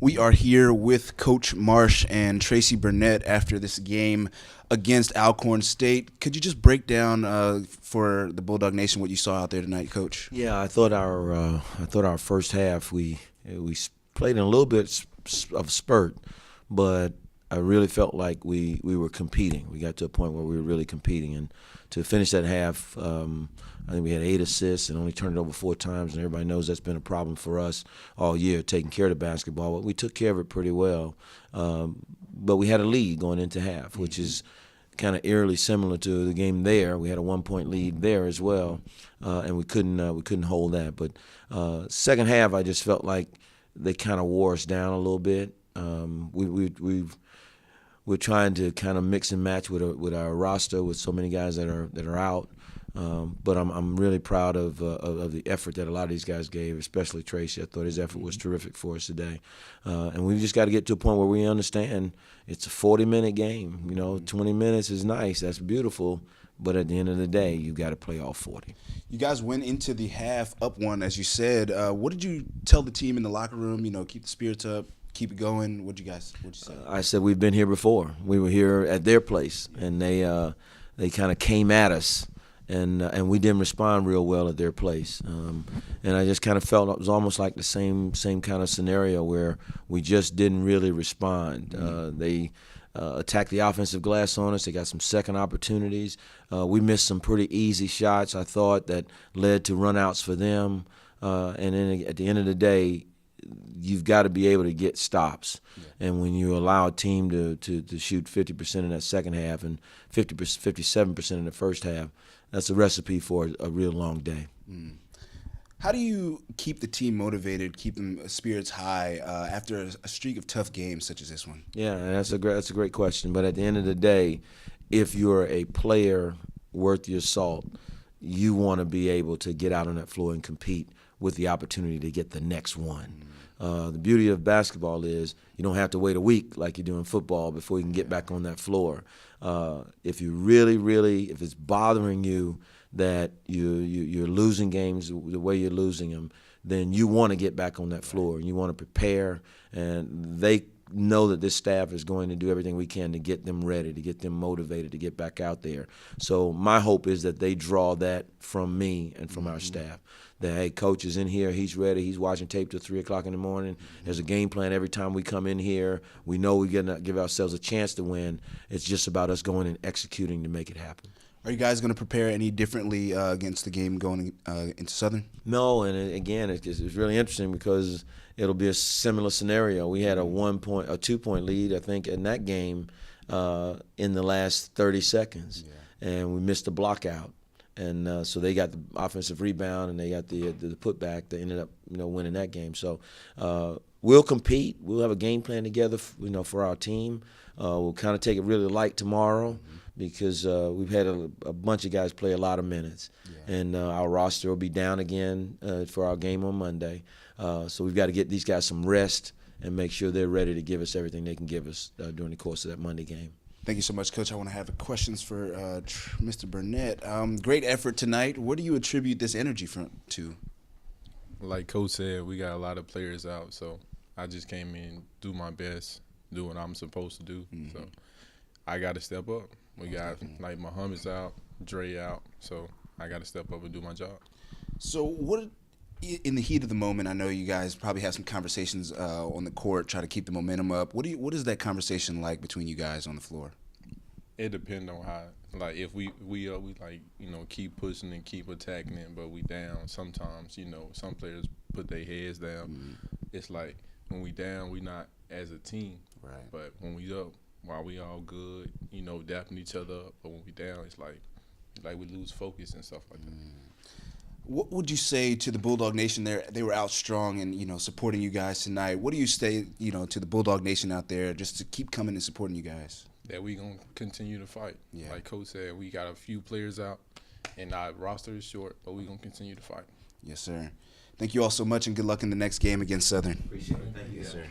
We are here with Coach Marsh and Tracy Burnett after this game against Alcorn State. Could you just break down for the Bulldog Nation what you saw out there tonight, Coach? Yeah, I thought our first half we played in a little bit of spurt, but I really felt like we were competing. We got to a point where we were really competing, and to finish that half, I think we had 8 assists and only turned it over 4 times, and everybody knows that's been a problem for us all year, taking care of the basketball. But we took care of it pretty well. But we had a lead going into half, which is kind of eerily similar to the game there. We had a 1-point lead there as well, and we couldn't hold that. But second half, I just felt like they kind of wore us down a little bit. We're trying to kind of mix and match with our roster with so many guys that are out. But I'm really proud of the effort that a lot of these guys gave, especially Tracy. I thought his effort was terrific for us today. And we've just got to get to a point where we understand it's a 40-minute game. 20 minutes is nice. That's beautiful. But at the end of the day, you've got to play all 40. You guys went into the half up 1, as you said. What did you tell the team in the locker room? Keep the spirits up, keep it going. What'd you say? I said we've been here before. We were here at their place, and they kind of came at us. And we didn't respond real well at their place, and I just kind of felt it was almost like the same kind of scenario where we just didn't really respond. They attacked the offensive glass on us. They got some second opportunities. We missed some pretty easy shots, I thought, that led to runouts for them. And then at the end of the day, you've got to be able to get stops. Yeah. And when you allow a team to shoot 50% in that second half and 57% in the first half, that's a recipe for a real long day. How do you keep the team motivated, keep them spirits high after a streak of tough games such as this one? Yeah, that's a great question. But at the end of the day, if you're a player worth your salt, you want to be able to get out on that floor and compete with the opportunity to get the next one. The beauty of basketball is you don't have to wait a week like you do in football before you can get back on that floor. If you if it's bothering you that you're losing games the way you're losing them, then you want to get back on that floor and you want to prepare. And they know that this staff is going to do everything we can to get them ready, to get them motivated, to get back out there. So my hope is that they draw that from me and from our staff. That, hey, coach is in here, he's ready, he's watching tape till 3 o'clock in the morning. There's a game plan every time we come in here. We know we're going to give ourselves a chance to win. It's just about us going and executing to make it happen. Are you guys going to prepare any differently against the game going into Southern? No, and again, it's really interesting because it'll be a similar scenario. We had a 2-point lead, I think, in that game in the last 30 seconds, and we missed the block out. And so they got the offensive rebound and they got the putback. They ended up winning that game. So we'll compete. We'll have a game plan together for our team. We'll kind of take it really light tomorrow because we've had a bunch of guys play a lot of minutes. And our roster will be down again for our game on Monday. So we've got to get these guys some rest and make sure they're ready to give us everything they can give us during the course of that Monday game. Thank you so much, Coach. I want to have questions for Mr. Burnett. Great effort tonight. What do you attribute this energy to? Like Coach said, we got a lot of players out, so I just came in, do my best, do what I'm supposed to do. So I got to step up. We got like Muhammad's out, Dre out, so I got to step up and do my job. So what? In the heat of the moment, I know you guys probably have some conversations on the court, try to keep the momentum up. What is that conversation like between you guys on the floor? It depends on how. Like if we like keep pushing and keep attacking it, but we down. Sometimes some players put their heads down. It's like when we down, we not as a team. Right. But when we up, while we all good, dapping each other up. But when we down, it's like we lose focus and stuff like that. What would you say to the Bulldog Nation there? They were out strong and, supporting you guys tonight. What do you say, to the Bulldog Nation out there just to keep coming and supporting you guys? That we going to continue to fight. Yeah. Like Coach said, we got a few players out and our roster is short, but we going to continue to fight. Yes, sir. Thank you all so much and good luck in the next game against Southern. Appreciate it. Thank you. Yes, sir.